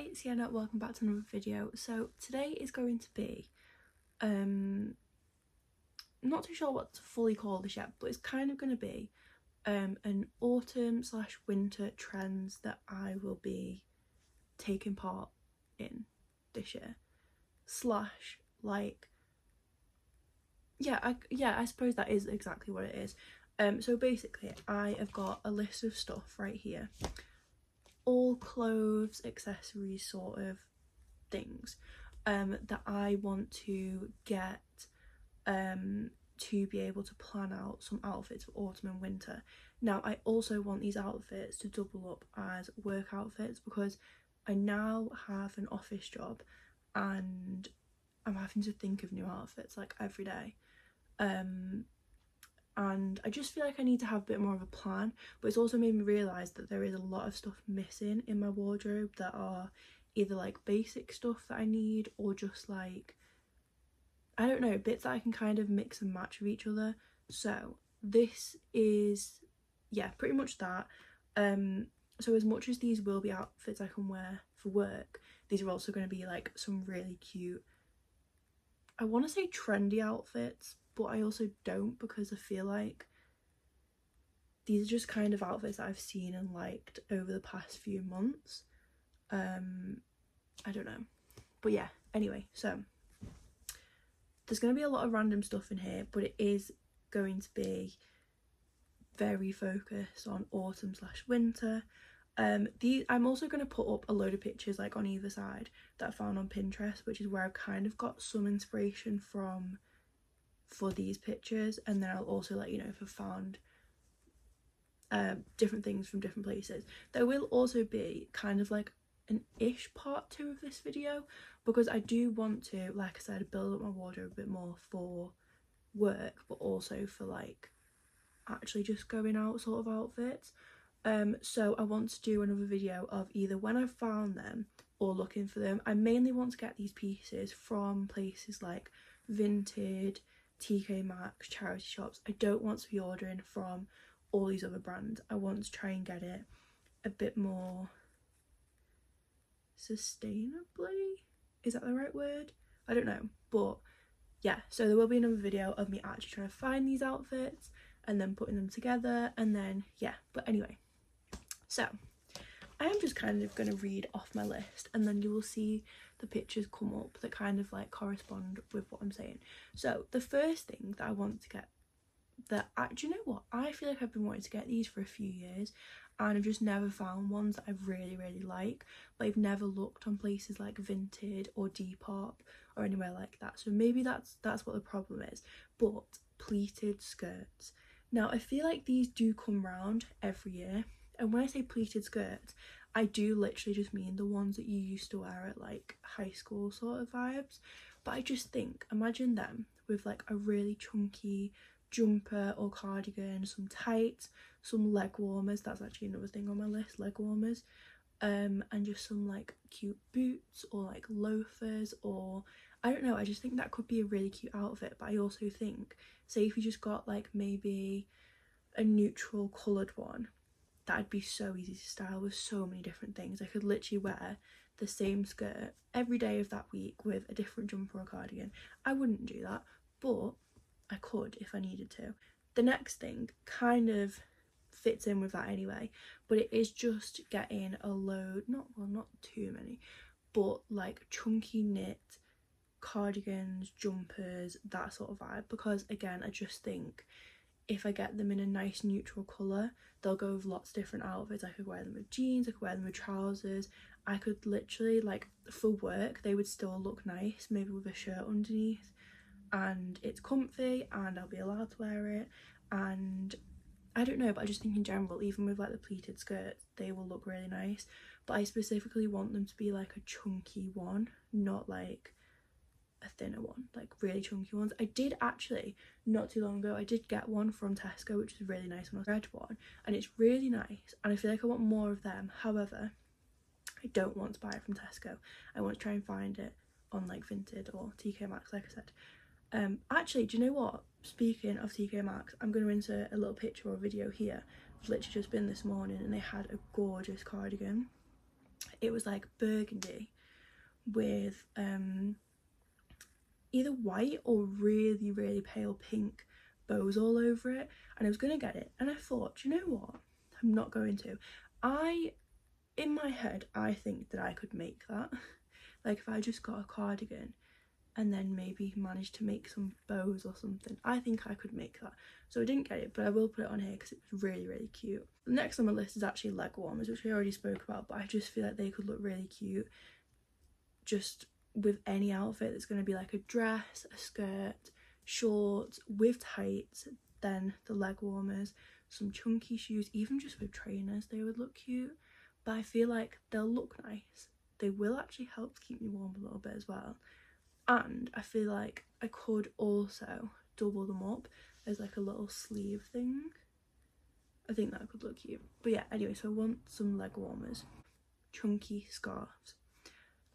Hi, it's Sienna, welcome back to another video. So today is going to be, not too sure what to fully call this yet, but it's kind of going to be an autumn/winter trends that I will be taking part in this year. Slash, like, I suppose that is exactly what it is. So basically I have got a list of stuff right here. All clothes, accessories sort of things that I want to get to be able to plan out some outfits for autumn and winter. Now I also want these outfits to double up as work outfits because I now have an office job and I'm having to think of new outfits like every day. And I just feel like I need to have a bit more of a plan, but it's also made me realise that there is a lot of stuff missing in my wardrobe that are either like basic stuff that I need or just like, I don't know, bits that I can kind of mix and match with each other. So this is, yeah, pretty much that. So as much as these will be outfits I can wear for work, these are also going to be like some really cute, I want to say trendy outfits, but I also don't, because I feel like these are just kind of outfits that I've seen and liked over the past few months. I don't know, but yeah, anyway, so there's going to be a lot of random stuff in here, but it is going to be very focused on autumn/winter. I'm also going to put up a load of pictures like on either side that I found on Pinterest, which is where I've kind of got some inspiration from for these pictures, and then I'll also let you know if I've found different things from different places. There will also be kind of like an ish part 2 of this video, because I do want to, like I said, build up my wardrobe a bit more for work, but also for like actually just going out sort of outfits. So I want to do another video of either when I've found them or looking for them. I mainly want to get these pieces from places like Vinted, TK Maxx, charity shops. I don't want to be ordering from all these other brands. I want to try and get it a bit more sustainably, is that the right word? I don't know, but yeah, so there will be another video of me actually trying to find these outfits and then putting them together, and then yeah, but anyway, so I am just kind of going to read off my list and then you will see the pictures come up that kind of like correspond with what I'm saying. So the first thing that I want to get, that do you know what, I feel like I've been wanting to get these for a few years and I've just never found ones that I really like, but I've never looked on places like Vinted or Depop or anywhere like that, so maybe that's what the problem is. But pleated skirts, now I feel like these do come round every year, and when I say pleated skirts I do literally just mean the ones that you used to wear at like high school sort of vibes. But I just think, imagine them with like a really chunky jumper or cardigan, some tights, some leg warmers, that's actually another thing on my list, leg warmers, and just some like cute boots or like loafers, or I don't know, I just think that could be a really cute outfit. But I also think, say if you just got like maybe a neutral coloured one, that'd be so easy to style with so many different things. I could literally wear the same skirt every day of that week with a different jumper or cardigan. I wouldn't do that, but I could if I needed to. The next thing kind of fits in with that anyway, but it is just getting a load, not too many, but like chunky knit cardigans, jumpers, that sort of vibe, because again I just think if I get them in a nice neutral colour, they'll go with lots of different outfits. I could wear them with jeans, I could wear them with trousers, I could literally, like for work they would still look nice, maybe with a shirt underneath, and it's comfy and I'll be allowed to wear it. And I don't know, but I just think in general, even with like the pleated skirts, they will look really nice. But I specifically want them to be like a chunky one, not like a thinner one, like really chunky ones. I did actually, not too long ago, I did get one from Tesco, which is really nice, one, a red one, and it's really nice and I feel like I want more of them. However, I don't want to buy it from Tesco. I want to try and find it on like Vinted or TK Maxx, like I said. Actually, do you know what, speaking of TK Maxx, I'm going to insert a little picture or video here. I've literally just been this morning and they had a gorgeous cardigan. It was like burgundy with either white or really, really pale pink bows all over it, and I was gonna get it, and I thought, you know what, I'm not going to. In my head, I think that I could make that. Like if I just got a cardigan and then maybe managed to make some bows or something, I think I could make that. So I didn't get it, but I will put it on here because it was really, really cute. The next on my list is actually leg warmers, which we already spoke about, but I just feel like they could look really cute just with any outfit that's going to be like a dress, a skirt, shorts with tights, then the leg warmers, some chunky shoes, even just with trainers they would look cute. But I feel like they'll look nice, they will actually help to keep me warm a little bit as well, and I feel like I could also double them up as like a little sleeve thing. I think that could look cute. But yeah, anyway, so I want some leg warmers, chunky scarves.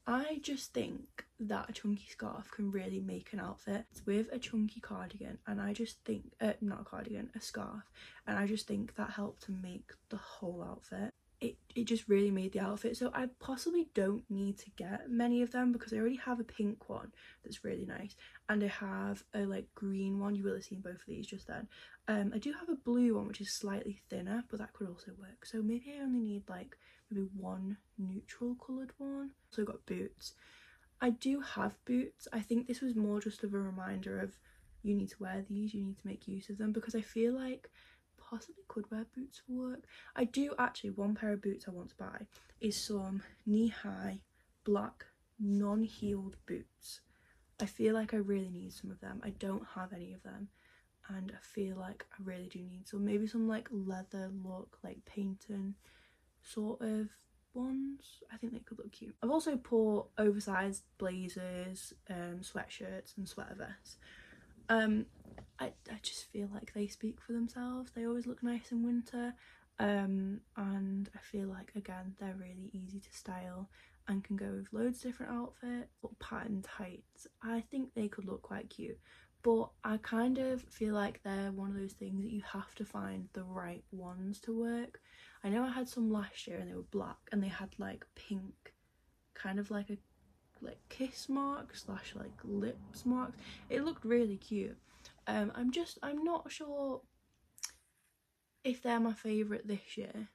I just think that a chunky scarf can really make an outfit with a chunky cardigan, and I just think, not a cardigan, a scarf, and I just think that helped to make the whole outfit. It just really made the outfit. So I possibly don't need to get many of them because I already have a pink one that's really nice, and I have a like green one. You will have seen both of these just then. I do have a blue one which is slightly thinner, but that could also work. So maybe I only need like maybe one neutral coloured one. So I've got boots. I do have boots. I think this was more just of a reminder of you need to wear these, you need to make use of them, because I feel like possibly could wear boots for work. I do actually, one pair of boots I want to buy is some knee-high black non-heeled boots. I feel like I really need some of them. I don't have any of them, and I feel like I really do need some. Maybe some like leather look, like painting sort of ones. I think they could look cute. I've also put oversized blazers, sweatshirts and sweater vests. I just feel like they speak for themselves. They always look nice in winter, and I feel like again they're really easy to style and can go with loads of different outfits. But pattern tights, I think they could look quite cute, but I kind of feel like they're one of those things that you have to find the right ones to work. I know I had some last year and they were black and they had like pink, kind of like a kiss mark slash like lips marks. It looked really cute. I'm not sure if they're my favourite this year.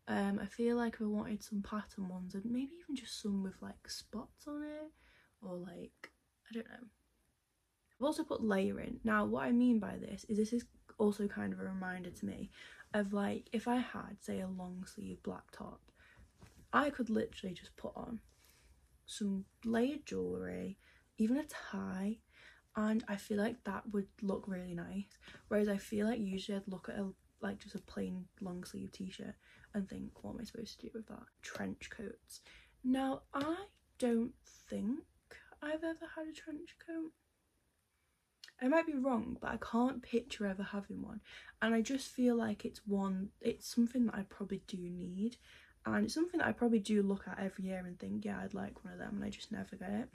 I feel like if I wanted some pattern ones, and maybe even just some with like spots on it, or like, I don't know. I've also put layering. Now what I mean by this is also kind of a reminder to me of like if I had say a long sleeve black top, I could literally just put on some layered jewellery, even a tie, and I feel like that would look really nice. Whereas I feel like usually I'd look at like just a plain long sleeve t-shirt and think, what am I supposed to do with that? Trench coats. Now I don't think I've ever had a trench coat. I might be wrong, but I can't picture ever having one, and I just feel like it's something that I probably do need, and it's something that I probably do look at every year and think, yeah, I'd like one of them, and I just never get it.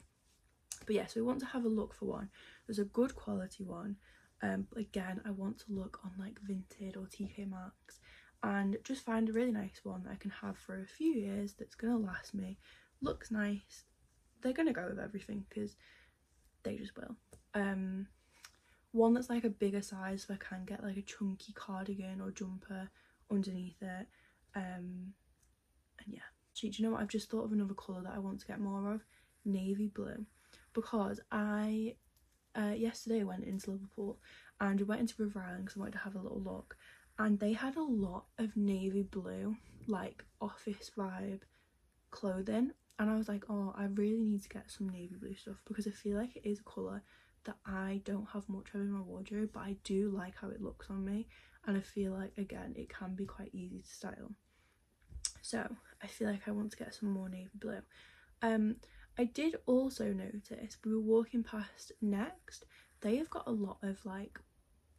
But yeah, so we want to have a look for one. There's a good quality one. Again, I want to look on like Vinted or TK Maxx and just find a really nice one that I can have for a few years that's gonna last me, looks nice. They're gonna go with everything because they just will. One that's like a bigger size so I can get like a chunky cardigan or jumper underneath it. And yeah. Do you know what? I've just thought of another colour that I want to get more of. Navy blue. Because I yesterday went into Liverpool and we went into River Island because I wanted to have a little look, and they had a lot of navy blue, like office vibe clothing, and I was like, oh, I really need to get some navy blue stuff because I feel like it is a colour that I don't have much of in my wardrobe, but I do like how it looks on me, and I feel like again it can be quite easy to style. So I feel like I want to get some more navy blue. I did also notice we were walking past Next. They have got a lot of like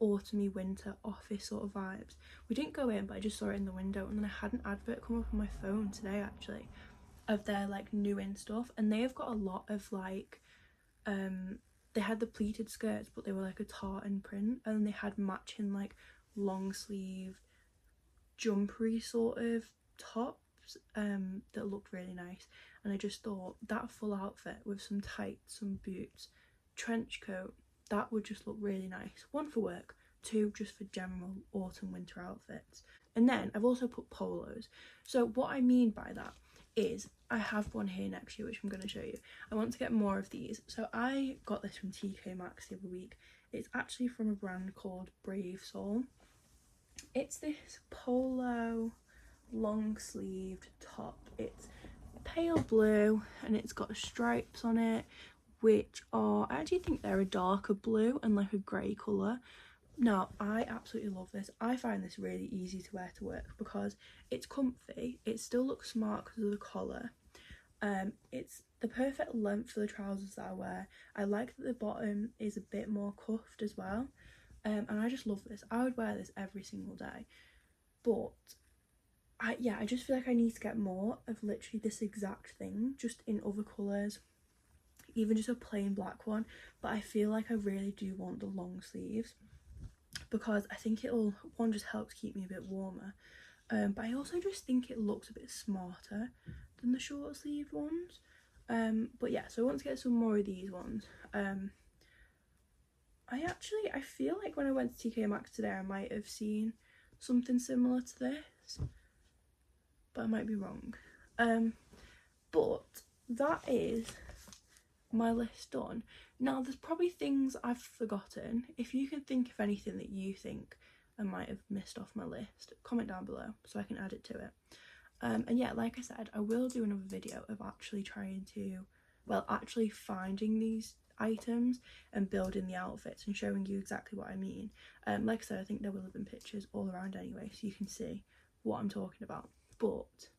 autumny winter office sort of vibes. We didn't go in, but I just saw it in the window, and then I had an advert come up on my phone today actually of their like new in stuff, and they have got a lot of like they had the pleated skirts, but they were like a tartan print, and they had matching like long sleeve jumpery sort of tops tops that looked really nice, and I just thought that full outfit with some tights, some boots, trench coat, that would just look really nice. One, for work, two, just for general autumn winter outfits. And then I've also put polos. So what I mean by that is I have one here next to you which I'm going to show you. I want to get more of these. So I got this from TK Maxx the other week. It's actually from a brand called Brave Soul. It's this polo long sleeved top. It's pale blue and it's got stripes on it, which are, I actually think they're a darker blue and like a grey colour. Now, I absolutely love this. I find this really easy to wear to work because it's comfy, it still looks smart because of the collar. It's the perfect length for the trousers that I wear. I like that the bottom is a bit more cuffed as well, and I just love this. I would wear this every single day, but I just feel like I need to get more of literally this exact thing, just in other colours, even just a plain black one. But I feel like I really do want the long sleeves because I think it'll, one, just helps keep me a bit warmer, but I also just think it looks a bit smarter than the short sleeved ones. But yeah, so I want to get some more of these ones. I feel like when I went to TK Maxx today I might have seen something similar to this, but I might be wrong. But that is my list done. Now there's probably things I've forgotten. If you can think of anything that you think I might have missed off my list, comment down below so I can add it to it. And yeah, like I said, I will do another video of actually actually finding these items and building the outfits and showing you exactly what I mean. Like I said, I think there will have been pictures all around anyway, so you can see what I'm talking about. But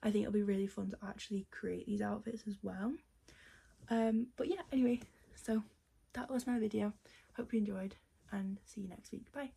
I think it'll be really fun to actually create these outfits as well. But yeah, anyway, so that was my video. Hope you enjoyed and see you next week. Bye.